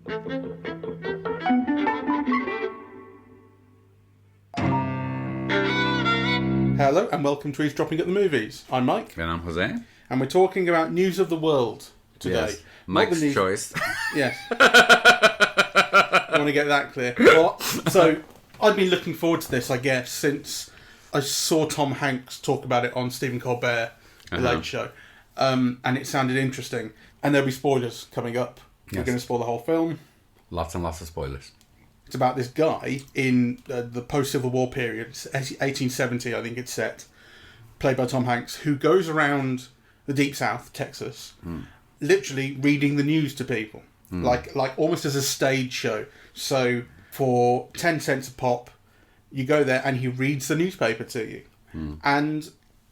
Hello and welcome to Eavesdropping at the Movies. I'm Mike. And I'm Jose. And we're talking about news of the world today. Yes. Mike's choice. Yes. I want to get that clear. Well, so, I've been looking forward to this, I guess, since I saw Tom Hanks talk about it on Stephen Colbert, The Late Show. And it sounded interesting. And there'll be spoilers coming up. Yes. We're going to spoil the whole film. Lots and lots of spoilers. It's about this guy in the post-Civil War period, 1870 I think it's set, played by Tom Hanks, who goes around the Deep South, Texas, literally reading the news to people, like almost as a stage show. So for 10 cents a pop, you go there and he reads the newspaper to you. And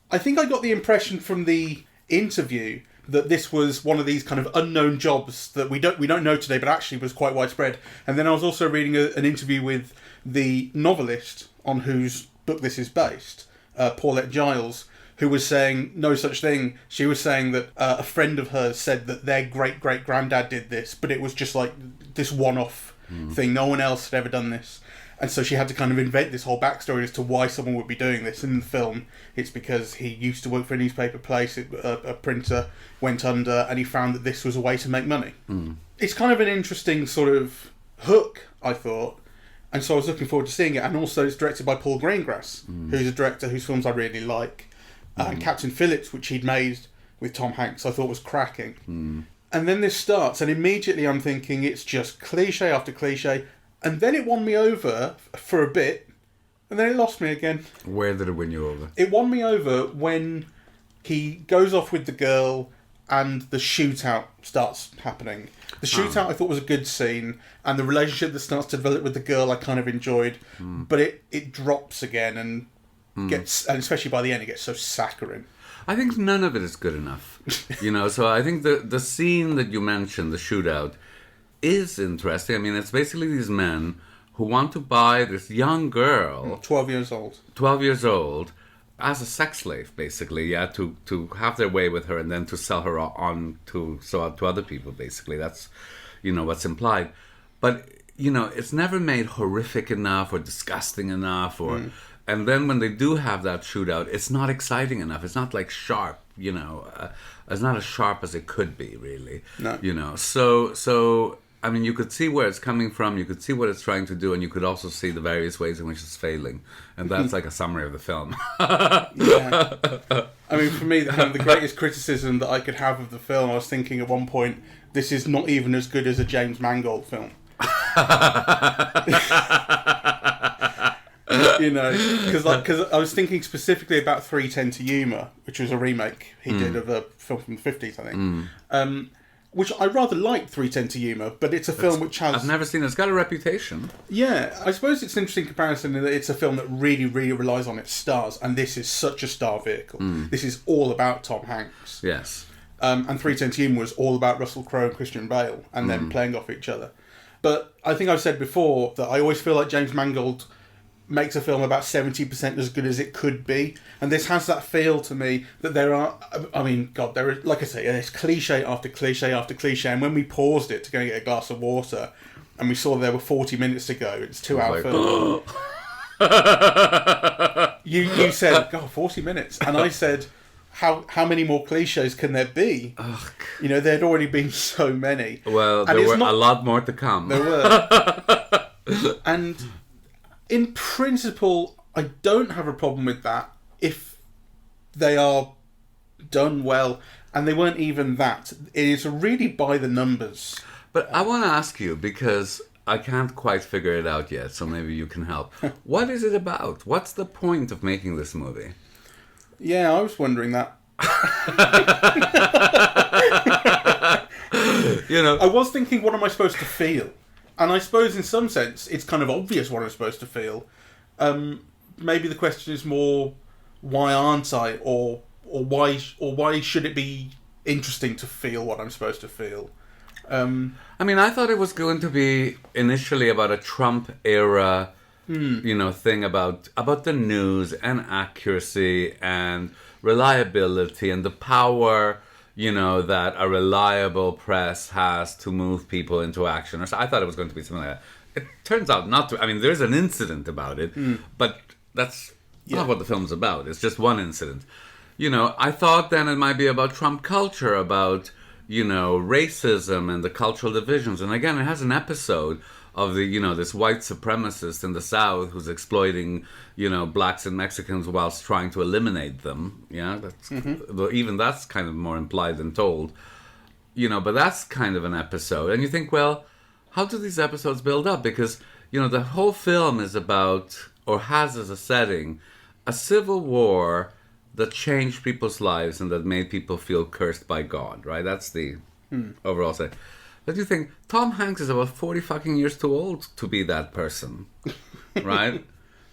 I think I got the impression from the interview that this was one of these kind of unknown jobs that we don't know today, but actually was quite widespread. And then I was also reading an interview with the novelist on whose book this is based, Paulette Giles, who was saying no such thing. She was saying that a friend of hers said that their great-great-granddad did this, but it was just like this one-off thing. No one else had ever done this. And so she had to kind of invent this whole backstory as to why someone would be doing this. In the film, it's because he used to work for a newspaper place, a printer went under, and he found that this was a way to make money. It's kind of an interesting sort of hook, I thought. And so I was looking forward to seeing it. And also it's directed by Paul Greengrass, who's a director whose films I really like. And Captain Phillips, which he'd made with Tom Hanks, I thought was cracking. And then this starts, and immediately I'm thinking it's just cliche after cliche. And then it won me over for a bit, and then it lost me again. Where did it win you over? It won me over when he goes off with the girl and the shootout starts happening. The shootout I thought was a good scene, and the relationship that starts to develop with the girl I kind of enjoyed. But it drops again and gets, and especially by the end, it gets so saccharine. I think none of it is good enough. So I think the scene that you mentioned, the shootout, is interesting. I mean, it's basically these men who want to buy this young girl, 12 years old, as a sex slave, basically, to have their way with her and then to sell her on to other people, basically. That's, what's implied. But, it's never made horrific enough or disgusting enough and then when they do have that shootout, it's not exciting enough. It's not like sharp, it's not as sharp as it could be, really. No. So I mean, you could see where it's coming from, you could see what it's trying to do, and you could also see the various ways in which it's failing. And that's like a summary of the film. Yeah. I mean, for me, the greatest criticism that I could have of the film, I was thinking at one point, this is not even as good as a James Mangold film. Because I was thinking specifically about 3:10 to Yuma, which was a remake he did of a film from the 50s, I think. Which I rather liked 3:10 to Yuma, but it's a film which has... I've never seen it. It's got a reputation. Yeah, I suppose it's an interesting comparison in that it's a film that really, really relies on its stars, and this is such a star vehicle. This is all about Tom Hanks. Yes. And 3:10 to Yuma was all about Russell Crowe and Christian Bale, and them playing off each other. But I think I've said before that I always feel like James Mangold makes a film about 70% as good as it could be, and this has that feel to me that there are, there are, like I say, it's cliche after cliche after cliche, and when we paused it to go and get a glass of water and we saw there were 40 minutes to go, it's 2 hour film. You said, God, 40 minutes, and I said, how many more cliches can there be? Ugh. There'd already been so many. Well, there were a lot more to come. There were. And in principle, I don't have a problem with that if they are done well, and they weren't even that. It is really by the numbers. But I want to ask you, because I can't quite figure it out yet, so maybe you can help. What is it about? What's the point of making this movie? Yeah, I was wondering that. I was thinking, what am I supposed to feel? And I suppose in some sense it's kind of obvious what I'm supposed to feel. Maybe the question is more, why aren't I, or why should it be interesting to feel what I'm supposed to feel? I thought it was going to be initially about a Trump era thing about the news and accuracy and reliability and the power that a reliable press has to move people into action. Or so I thought it was going to be something like that. It turns out not to. I mean, there's an incident about it, but that's not what the film's about. It's just one incident. I thought then it might be about Trump culture, about, racism and the cultural divisions. And again, it has an episode of this white supremacist in the South who's exploiting, blacks and Mexicans whilst trying to eliminate them. Yeah, even that's kind of more implied than told. But that's kind of an episode. And you think, well, how do these episodes build up? Because, the whole film is about, or has as a setting, a civil war that changed people's lives and that made people feel cursed by God, right? That's the overall setting. But you think, Tom Hanks is about 40 fucking years too old to be that person, right?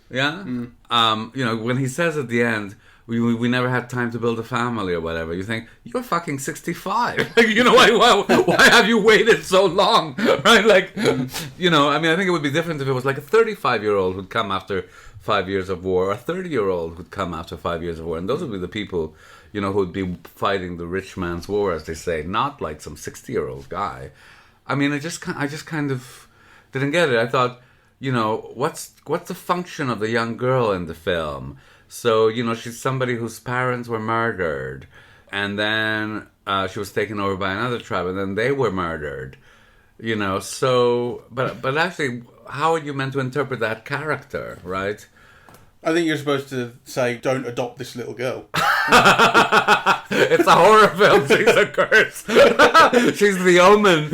Yeah? When he says at the end, we never had time to build a family or whatever, you think, you're fucking 65. Why have you waited so long? Right? I think it would be different if it was like a 35-year-old who'd come after 5 years of war, or a 30-year-old who'd come after 5 years of war. And those would be the people, who'd be fighting the rich man's war, as they say, not like some 60-year-old guy. I mean, I just kind of didn't get it. I thought, what's the function of the young girl in the film? So, she's somebody whose parents were murdered, and then she was taken over by another tribe, and then they were murdered. So, but actually, how are you meant to interpret that character, right? I think you're supposed to say, don't adopt this little girl. It's a horror film. She's a curse. She's the Omen.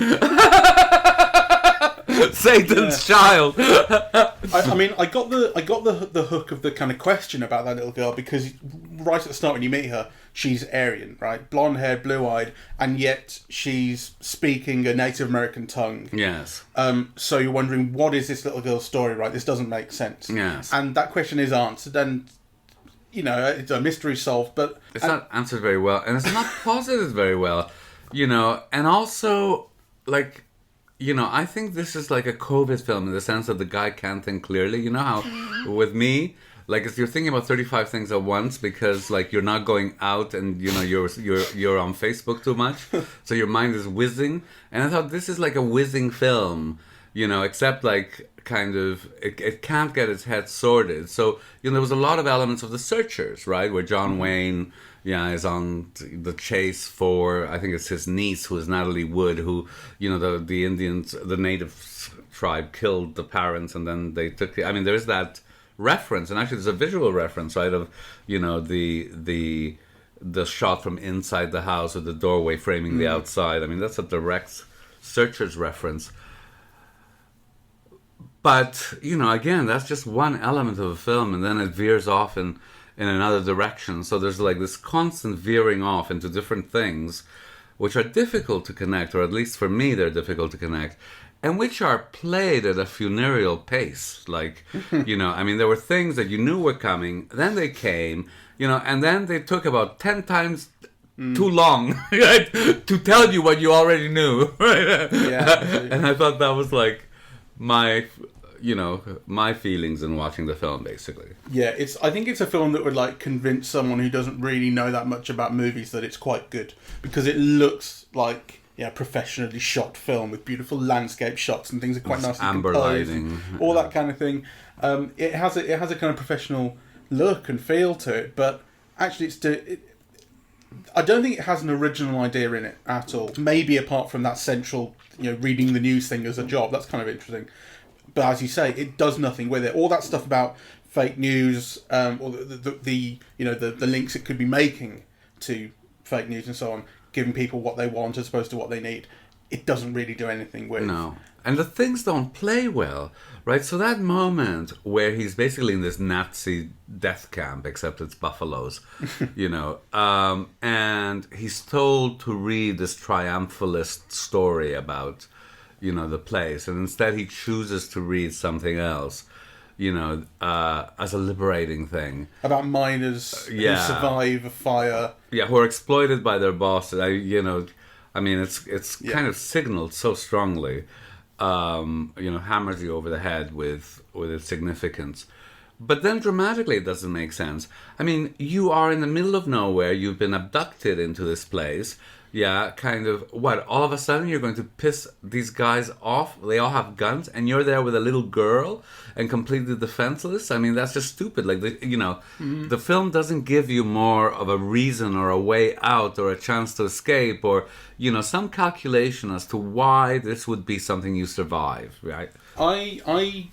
Satan's child. I got the hook of the kind of question about that little girl, because right at the start when you meet her, she's Aryan, right? Blonde haired, blue eyed, and yet she's speaking a Native American tongue. Yes. So you're wondering, what is this little girl's story, right? This doesn't make sense. Yes. And that question is answered, and it's a mystery solved, but it's not answered very well, and it's not posited very well, and also I think this is like a COVID film in the sense that the guy can't think clearly. You know how with me, if you're thinking about 35 things at once because you're not going out and you're on Facebook too much, so your mind is whizzing. And I thought this is like a whizzing film, except kind of it can't get its head sorted. So there was a lot of elements of The Searchers, right, where John Wayne is on the chase for, I think it's his niece, who is Natalie Wood, who, the Indians, the native tribe killed the parents, and then they took there's that reference, and actually there's a visual reference, right, of, the shot from inside the house with the doorway framing the outside. That's a direct Searchers reference. But, again, that's just one element of a film, and then it veers off in another direction. So there's this constant veering off into different things, which are difficult to connect, or at least for me, they're difficult to connect, and which are played at a funereal pace. There were things that you knew were coming, then they came, and then they took about 10 times too long right, to tell you what you already knew. Right? Yeah. And I thought that was my feelings in watching the film, basically. Yeah, I think it's a film that would convince someone who doesn't really know that much about movies that it's quite good, because it looks like professionally shot film with beautiful landscape shots and things are quite nicely amber composed, lighting, all that kind of thing. It has a kind of professional look and feel to it, but actually I don't think it has an original idea in it at all. Maybe apart from that central, reading the news thing as a job. That's kind of interesting. But as you say, it does nothing with it. All that stuff about fake news, or the links it could be making to fake news and so on, giving people what they want as opposed to what they need, it doesn't really do anything with. No. And the things don't play well, right? So that moment where he's basically in this Nazi death camp, except it's buffaloes, and he's told to read this triumphalist story about, the place, and instead he chooses to read something else, as a liberating thing. About miners who survive a fire. Yeah, who are exploited by their bosses. It's kind of signaled so strongly, hammers you over the head with its significance. But then dramatically it doesn't make sense. I mean, you are in the middle of nowhere, you've been abducted into this place. Yeah, kind of, what, all of a sudden you're going to piss these guys off? They all have guns, and you're there with a little girl and completely defenseless? I mean, that's just stupid. Like, the film doesn't give you more of a reason or a way out or a chance to escape or, some calculation as to why this would be something you survive, right? I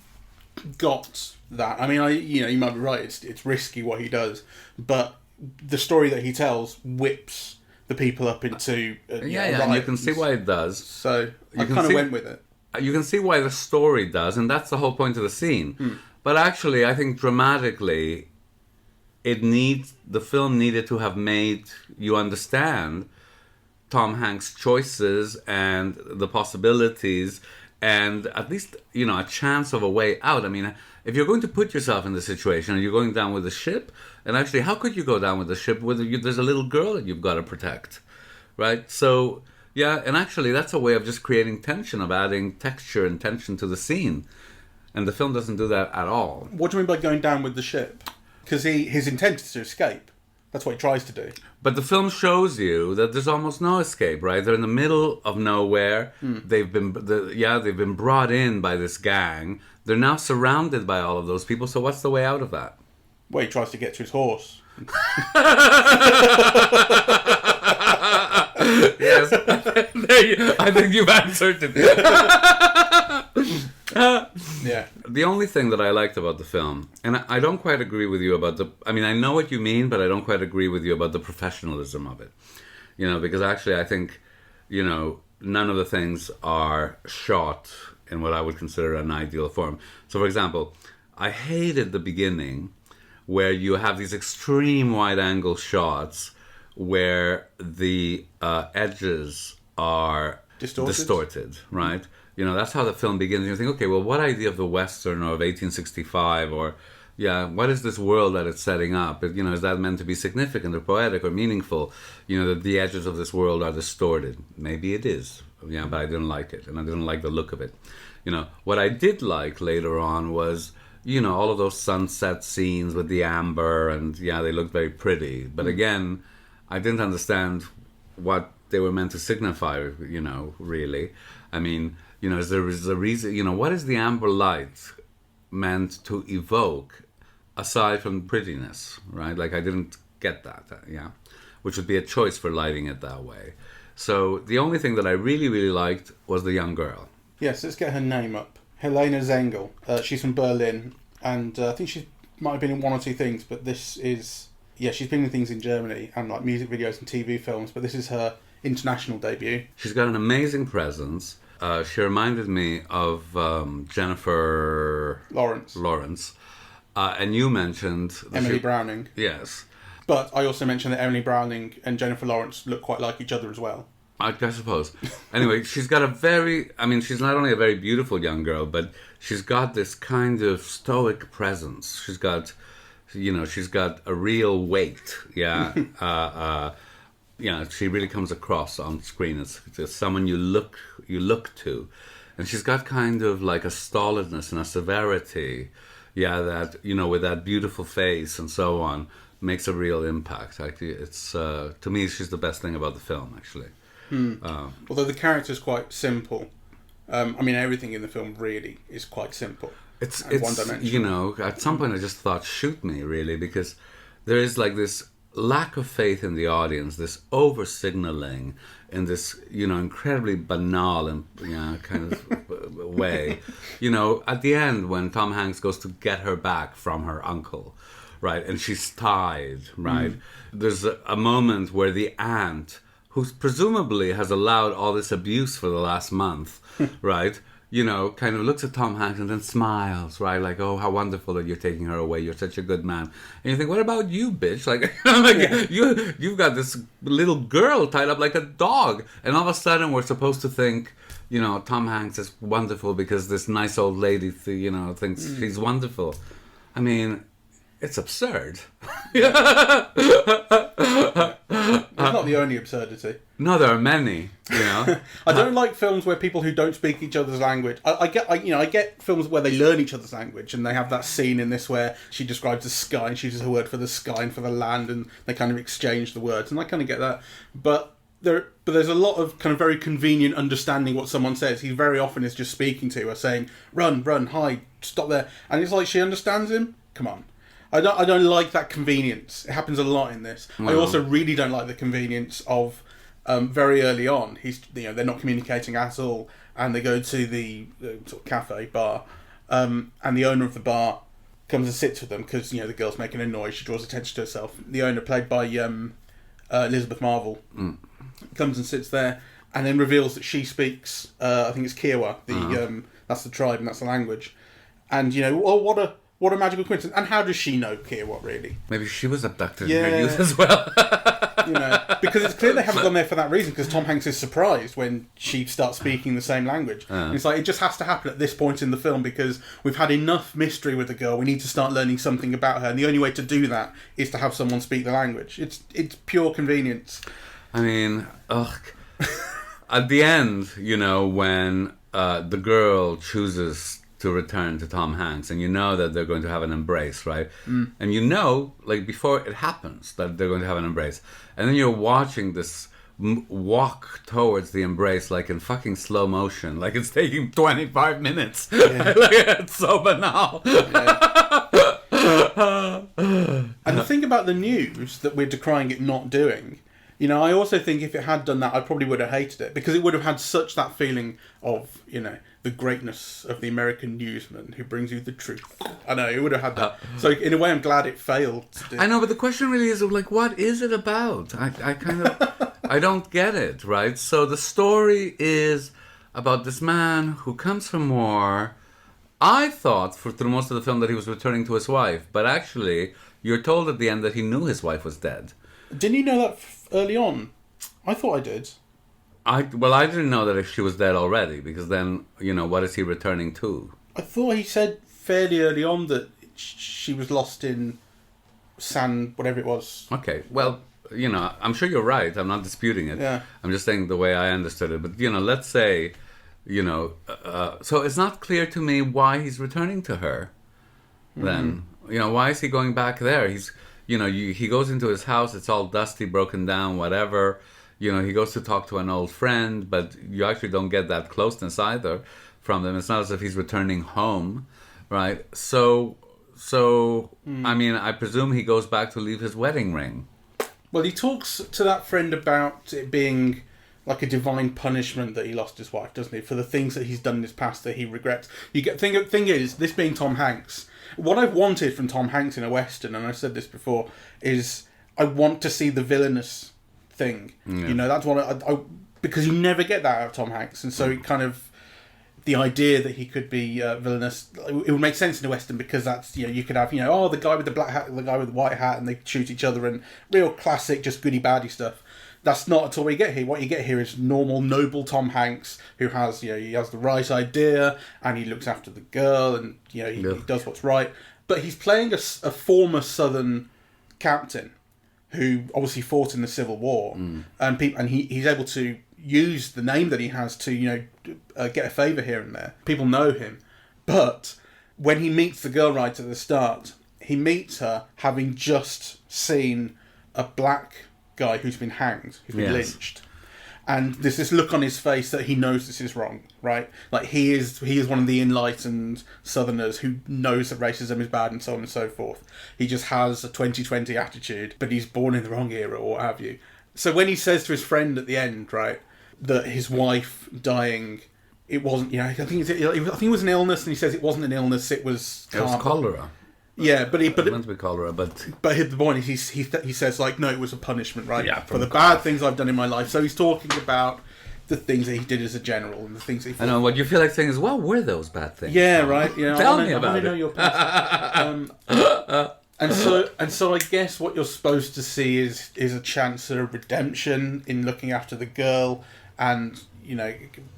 got that. I mean, you might be right, it's risky what he does, but the story that he tells whips the people up into and you can see why it does. So I kind of went with it. You can see why the story does, and that's the whole point of the scene. But actually, I think dramatically, the film needed to have made you understand Tom Hanks' choices and the possibilities, and at least a chance of a way out. I mean, if you're going to put yourself in the situation and you're going down with the ship, and actually, how could you go down with the ship whether there's a little girl that you've got to protect, right? So, yeah, and actually, that's a way of just creating tension, of adding texture and tension to the scene. And the film doesn't do that at all. What do you mean by going down with the ship? Because his intent is to escape. That's what he tries to do. But the film shows you that there's almost no escape, right? They're in the middle of nowhere. They've been brought in by this gang. They're now surrounded by all of those people. So what's the way out of that? Well, he tries to get to his horse. Yes, I think you've answered it. Yeah. The only thing that I liked about the film, and I don't quite agree with you about I mean, I know what you mean, but I don't quite agree with you about the professionalism of it. Because actually I think, none of the things are shot in what I would consider an ideal form. So, for example, I hated the beginning where you have these extreme wide-angle shots where the edges are distorted, right? That's how the film begins. You think, okay, well, what idea of the Western or of 1865 or, what is this world that it's setting up? Is that meant to be significant or poetic or meaningful? That the edges of this world are distorted. Maybe it is, but I didn't like it, and I didn't like the look of it. What I did like later on was, all of those sunset scenes with the amber, and they looked very pretty. But again, I didn't understand what they were meant to signify, really. I mean, is there a reason, what is the amber light meant to evoke aside from prettiness, right? Like, I didn't get that, which would be a choice for lighting it that way. So the only thing that I really, really liked was the young girl. Yes, let's get her name up. Helena Zengel. She's from Berlin, and I think she might have been in one or two things, but this is... Yeah, she's been in things in Germany, and like music videos and TV films, but this is her international debut. She's got an amazing presence. She reminded me of Jennifer... Lawrence. And you mentioned... Emily Browning. Yes. But I also mentioned that Emily Browning and Jennifer Lawrence look quite like each other as well. I suppose. Anyway, she's got she's not only a very beautiful young girl, but she's got this kind of stoic presence. She's got a real weight. She really comes across on screen as someone you look to. And she's got kind of like a stolidness and a severity, that, with that beautiful face and so on, makes a real impact. Actually, it's, to me, she's the best thing about the film, actually. Although the character's quite simple. I mean, everything in the film really is quite simple. It's one-dimensional. At some point I just thought, shoot me, really, because there is like this lack of faith in the audience, this over-signaling in this, incredibly banal and, kind of way. At the end when Tom Hanks goes to get her back from her uncle, right, and she's tied, right, there's a moment where the aunt, who presumably has allowed all this abuse for the last month, right, kind of looks at Tom Hanks and then smiles, right, like, oh, how wonderful that you're taking her away, you're such a good man. And you think, what about you, bitch? Like, you've got this little girl tied up like a dog. And all of a sudden we're supposed to think, Tom Hanks is wonderful because this nice old lady, thinks she's wonderful. I mean, it's absurd. It's not the only absurdity. No, there are many. You know, I don't like films where people who don't speak each other's language. I get films where they learn each other's language, and they have that scene in this where she describes the sky and she uses a word for the sky and for the land, and they kind of exchange the words, and I kind of get that. But there's a lot of kind of very convenient understanding what someone says. He very often is just speaking to her, saying, "Run, run, hide, stop there," and it's like she understands him. Come on. I don't like that convenience. It happens a lot in this. I also really don't like the convenience of very early on. They're not communicating at all, and they go to the sort of cafe bar, and the owner of the bar comes and sits with them because the girl's making a noise. She draws attention to herself. The owner, played by Elizabeth Marvel, comes and sits there, and then reveals that she speaks. I think it's Kiowa. That's the tribe and that's the language. And what a magical coincidence. And how does she know Kiowa, really? Maybe she was abducted in her youth as well. Because it's clear they haven't gone there for that reason, because Tom Hanks is surprised when she starts speaking the same language. It's like, it just has to happen at this point in the film, because we've had enough mystery with the girl. We need to start learning something about her, and the only way to do that is to have someone speak the language. It's pure convenience. I mean, at the end, when the girl chooses to return to Tom Hanks, and that they're going to have an embrace, right? And like before it happens, that they're going to have an embrace, and then you're watching this walk towards the embrace like in fucking slow motion, like it's taking 25 minutes. It's so banal. And the thing about the news that we're decrying it not doing, I also think if it had done that, I probably would have hated it, because it would have had such that feeling of, the greatness of the American newsman who brings you the truth. I know, it would have had that. So in a way, I'm glad it failed to do. I know, but the question really is, like, what is it about? I don't get it, right? So the story is about this man who comes from war. I thought through most of the film that he was returning to his wife, but actually, you're told at the end that he knew his wife was dead. Didn't you know that early on? I thought I did. I didn't know that if she was dead already, because then, what is he returning to? I thought he said fairly early on that she was lost in sand, whatever it was. Okay, well, I'm sure you're right. I'm not disputing it. Yeah. I'm just saying the way I understood it. But, let's say, so it's not clear to me why he's returning to her then. Why is he going back there? He's, he goes into his house, it's all dusty, broken down, whatever. He goes to talk to an old friend, but you actually don't get that closeness either from them. It's not as if he's returning home, right? So I mean, I presume he goes back to leave his wedding ring. Well, he talks to that friend about it being like a divine punishment that he lost his wife, doesn't he? For the things that he's done in his past that he regrets. Thing is, this being Tom Hanks, what I've wanted from Tom Hanks in a Western, and I've said this before, is I want to see the villainous thing. That's what I because you never get that out of Tom Hanks, and so it kind of, the idea that he could be villainous, it would make sense in a Western, because that's, you could have, the guy with the black hat, the guy with the white hat, and they shoot each other, and real classic, just goody baddie stuff. That's not at all what you get here. What you get here is normal, noble Tom Hanks, who has, he has the right idea, and he looks after the girl, and he does what's right. But he's playing a former Southern captain who obviously fought in the Civil War, and he's able to use the name that he has to, get a favour here and there. People know him. But when he meets the girl right at the start, he meets her having just seen a black guy who's been hanged, who's been lynched. And there's this look on his face that he knows this is wrong, right? Like, he is one of the enlightened Southerners who knows that racism is bad and so on and so forth. He just has a 2020 attitude, but he's born in the wrong era or what have you. So when he says to his friend at the end, right, that his wife dying, it wasn't, I think it was an illness, and he says it wasn't an illness, it was cholera. Yeah, but it meant to be cholera, but the point is, he says, like, no, it was a punishment, right? Yeah, for the bad things I've done in my life. So he's talking about the things that he did as a general and the things that he. I know what you feel like saying is, what were those bad things? Yeah, right. Tell me about it. I want to know your past. And so I guess what you're supposed to see is a chance at a redemption in looking after the girl, and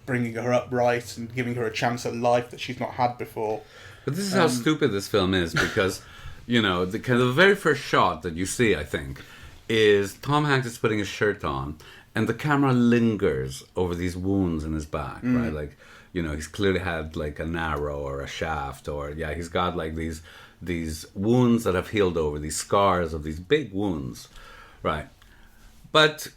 bringing her up right and giving her a chance at life that she's not had before. But this is how stupid this film is, because you know, the kind of the very first shot that you see, I think, is Tom Hanks is putting his shirt on, and the camera lingers over these wounds in his back, right? Like, you know, he's clearly had like an arrow or a shaft, or he's got like these wounds that have healed over, these scars of these big wounds, right? But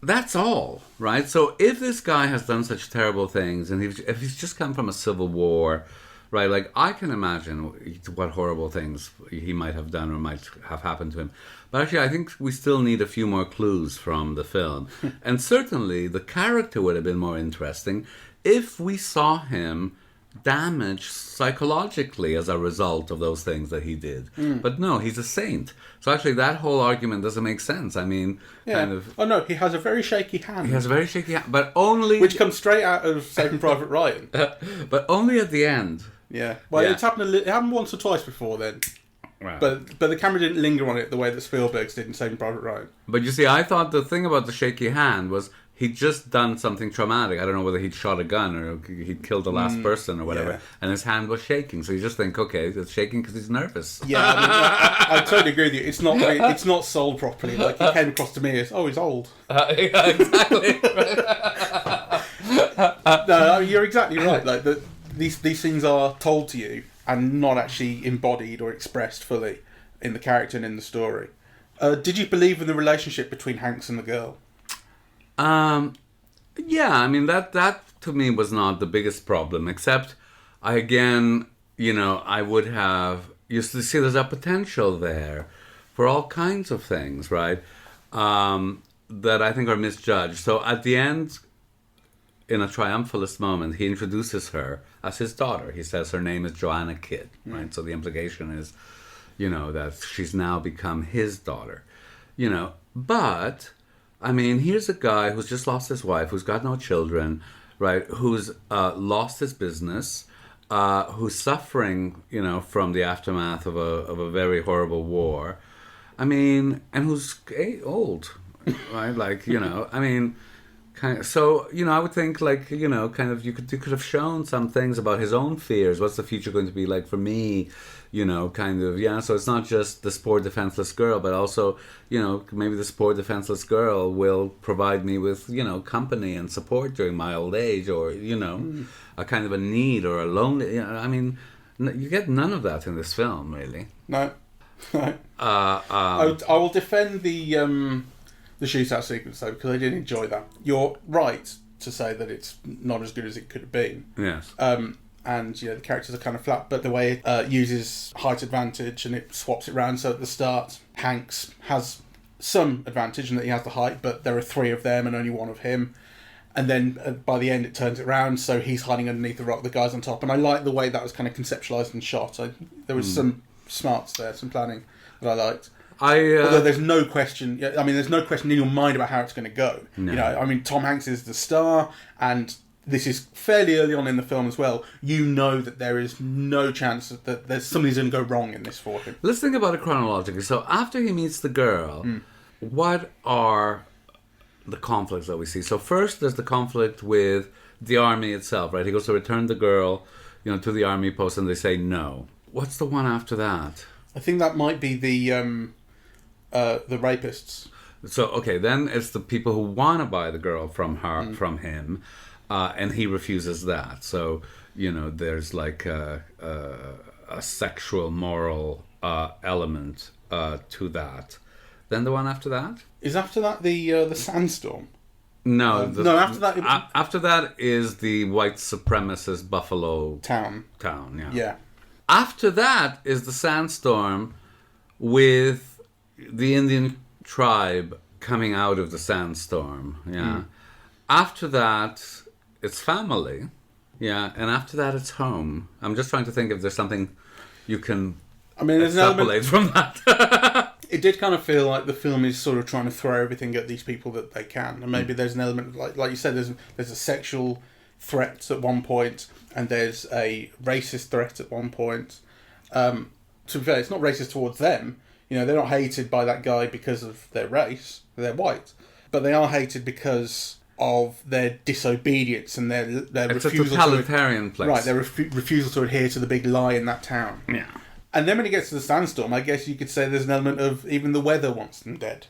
that's all, right? So if this guy has done such terrible things, and if he's just come from a civil war, right? Like, I can imagine what horrible things he might have done or might have happened to him. But actually, I think we still need a few more clues from the film. And certainly, the character would have been more interesting if we saw him damaged psychologically as a result of those things that he did. But no, he's a saint. So actually, that whole argument doesn't make sense. I mean, kind of... Oh no, he has a very shaky hand. He has a very shaky hand, but only... Which comes straight out of Saving Private Ryan. But only at the end. Yeah. Well, it happened once or twice before then. Right. But the camera didn't linger on it the way that Spielberg's did in Saving Private Ryan. But you see, I thought the thing about the shaky hand was he'd just done something traumatic. I don't know whether he'd shot a gun or he'd killed the last person or whatever. Yeah. And his hand was shaking. So you just think, okay, it's shaking because he's nervous. Yeah, I mean, I totally agree with you. It's not sold properly. Like, it came across to me as, oh, he's old. Yeah, exactly. No, you're exactly right. Like, these things are told to you and not actually embodied or expressed fully in the character and in the story. Did you believe in the relationship between Hanks and the girl? Yeah, I mean, that to me was not the biggest problem, except I would have, you see, there's a potential there for all kinds of things, right? That I think are misjudged. So at the end, in a triumphalist moment, he introduces her as his daughter. He says her name is Joanna Kidd, right? So the implication is, that she's now become his daughter, But, I mean, here's a guy who's just lost his wife, who's got no children, right? Who's lost his business, who's suffering, from the aftermath of a very horrible war. I mean, and who's old, right? Like, I mean... So, I would think, like, you could have shown some things about his own fears. What's the future going to be like for me? So it's not just this poor defenseless girl, but also, maybe this poor defenseless girl will provide me with, company and support during my old age, or, a kind of a need or a lonely... I mean, you get none of that in this film, really. No. I will defend the shootout sequence, though, because I did enjoy that. You're right to say that it's not as good as it could have been. Yes. And the characters are kind of flat, but the way it uses height advantage and it swaps it around. So at the start, Hanks has some advantage in that he has the height, but there are 3 of them and only 1 of him. And then by the end, it turns it around, so he's hiding underneath the rock, the guy's on top. And I like the way that was kind of conceptualized and shot. There was some smarts there, some planning that I liked. Although there's no question, there's no question in your mind about how it's going to go. No. Tom Hanks is the star, and this is fairly early on in the film as well. That there is no chance that there's something's going to go wrong in this for him. Let's think about it chronologically. So after he meets the girl, what are the conflicts that we see? So first, there's the conflict with the army itself, right? He goes to return the girl, to the army post, and they say no. What's the one after that? I think that might be the rapists. So, okay, then it's the people who want to buy the girl from him, and he refuses that. So, there's like a sexual, moral element to that. Then the one after that? Is after that the sandstorm? No. No, after that... After that is the white supremacist Buffalo... Town, yeah. Yeah. After that is the sandstorm with the Indian tribe coming out of the sandstorm. Yeah. After that, it's family. Yeah. And after that, it's home. I'm just trying to think if there's something you can extrapolate from that. It did kind of feel like the film is sort of trying to throw everything at these people that they can. And maybe there's an element, like you said, there's a sexual threat at one point, and there's a racist threat at one point. To be fair, it's not racist towards them. They're not hated by that guy because of their race. They're white. But they are hated because of their disobedience and their it's refusal a totalitarian place. Right, their refusal to adhere to the big lie in that town. Yeah. And then when it gets to the sandstorm, I guess you could say there's an element of even the weather wants them dead.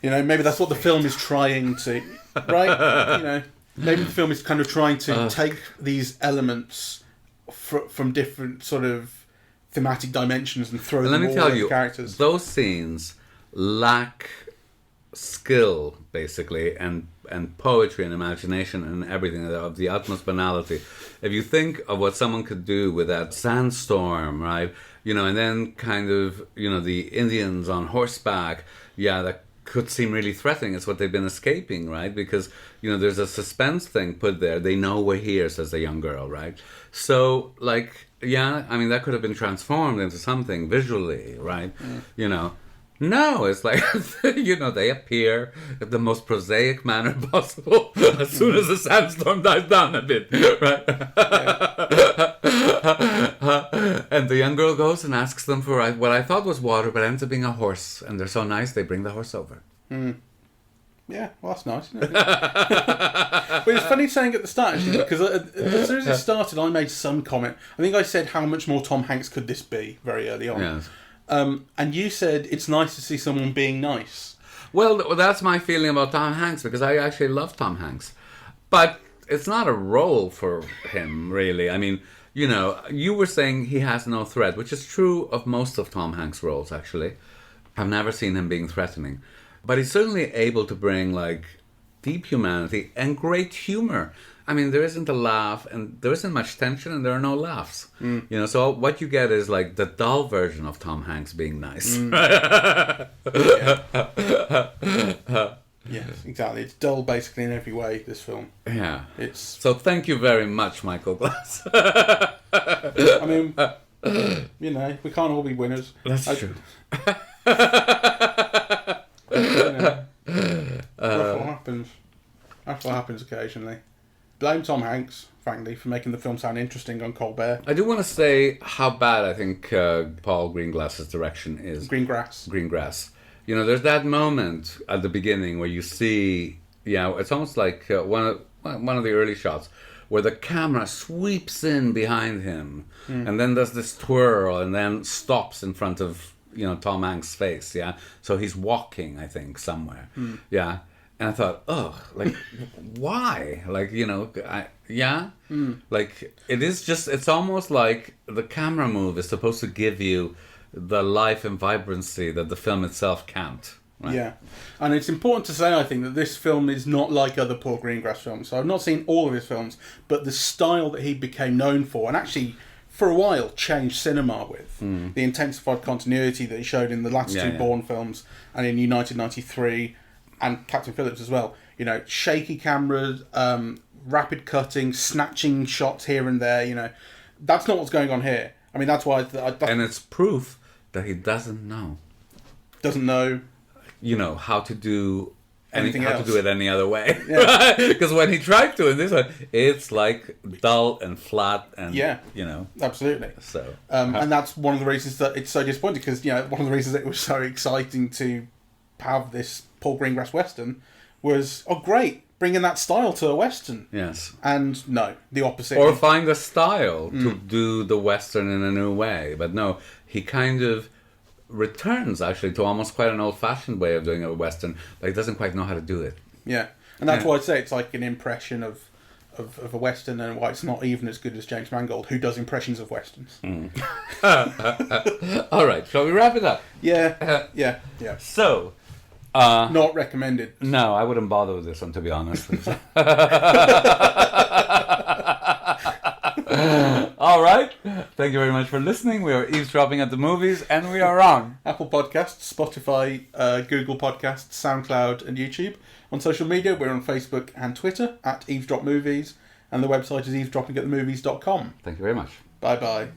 You know, maybe that's what the film is trying to... Right? You know, maybe the film is kind of trying to take these elements from different sort of thematic dimensions and throw them all over the characters. Those scenes lack skill, basically, and poetry and imagination and everything of the utmost banality. If you think of what someone could do with that sandstorm, right? You know, and then kind of, you know, the Indians on horseback, that could seem really threatening. It's what they've been escaping, right? Because, you know, there's a suspense thing put there. They know we're here, says the young girl, right? So, like, I mean, that could have been transformed into something visually, right? You know, no, it's like, you know, they appear in the most prosaic manner possible as soon as the sandstorm dies down a bit, right? And the young girl goes and asks them for what I thought was water, but ends up being a horse. And they're so nice, they bring the horse over. Yeah, well, that's nice, isn't it? But it's funny saying at the start, actually, because as soon as it started, I made some comment. I think I said, how much more Tom Hanks could this be, very early on. Yes. And you said, it's nice to see someone being nice. Well, that's my feeling about Tom Hanks, because I actually love Tom Hanks. But it's not a role for him, really. I mean, you know, you were saying he has no threat, which is true of most of Tom Hanks' roles, actually. I've never seen him being threatening. But he's certainly able to bring, like, deep humanity and great humor. I mean, there isn't a laugh, and there isn't much tension, and there are no laughs. You know, so what you get is, like, the dull version of Tom Hanks being nice. Yes, exactly. It's dull, basically, in every way, this film. Yeah. It's... So thank you very much, Michael Glass. I mean, you know, we can't all be winners. That's true. That's what happens. That's what happens occasionally. Blame Tom Hanks, frankly, for making the film sound interesting on Colbert. I do want to say how bad I think Paul Greengrass's direction is. Greengrass. You know, there's that moment at the beginning where you see, it's almost like one of the early shots where the camera sweeps in behind him and then does this twirl and then stops in front of, you know, Tom Hanks' face, So he's walking, I think, somewhere, And I thought, like, why? Like, you know, Like, it's almost like the camera move is supposed to give you the life and vibrancy that the film itself can't. Right? Yeah. And it's important to say, I think, that this film is not like other Paul Greengrass films. So I've not seen all of his films, but the style that he became known for, and actually, for a while, changed cinema with. The intensified continuity that he showed in the last two Bourne films, and in United 93, and Captain Phillips as well. You know, shaky cameras, rapid cutting, snatching shots here and there, you know. That's not what's going on here. I mean, that's why... and it's proof that he doesn't know. Doesn't know... You know, how to do... Anything how else. to do it any other way. Because when he tried to in this one, it's like dull and flat and, you know. Absolutely. So, and that's one of the reasons that it's so disappointing, because, you know, one of the reasons that it was so exciting to have this Paul Greengrass Western was, great, bringing that style to a Western. Yes. And no, the opposite. Or find a style to do the Western in a new way. But no, he kind of returns actually to almost quite an old-fashioned way of doing a Western, but he doesn't quite know how to do it. Yeah. And that's why I'd say it's like an impression of a Western, and why it's not even as good as James Mangold, who does impressions of Westerns. All right, shall we wrap it up? Yeah. So... not recommended. No, I wouldn't bother with this one, to be honest. All right. Thank you very much for listening. We are eavesdropping at the movies, and we are on Apple Podcasts, Spotify, Google Podcasts, SoundCloud, and YouTube. On social media, we're on Facebook and Twitter at Eavesdrop Movies, and the website is eavesdroppingatthemovies.com. Thank you very much. Bye-bye.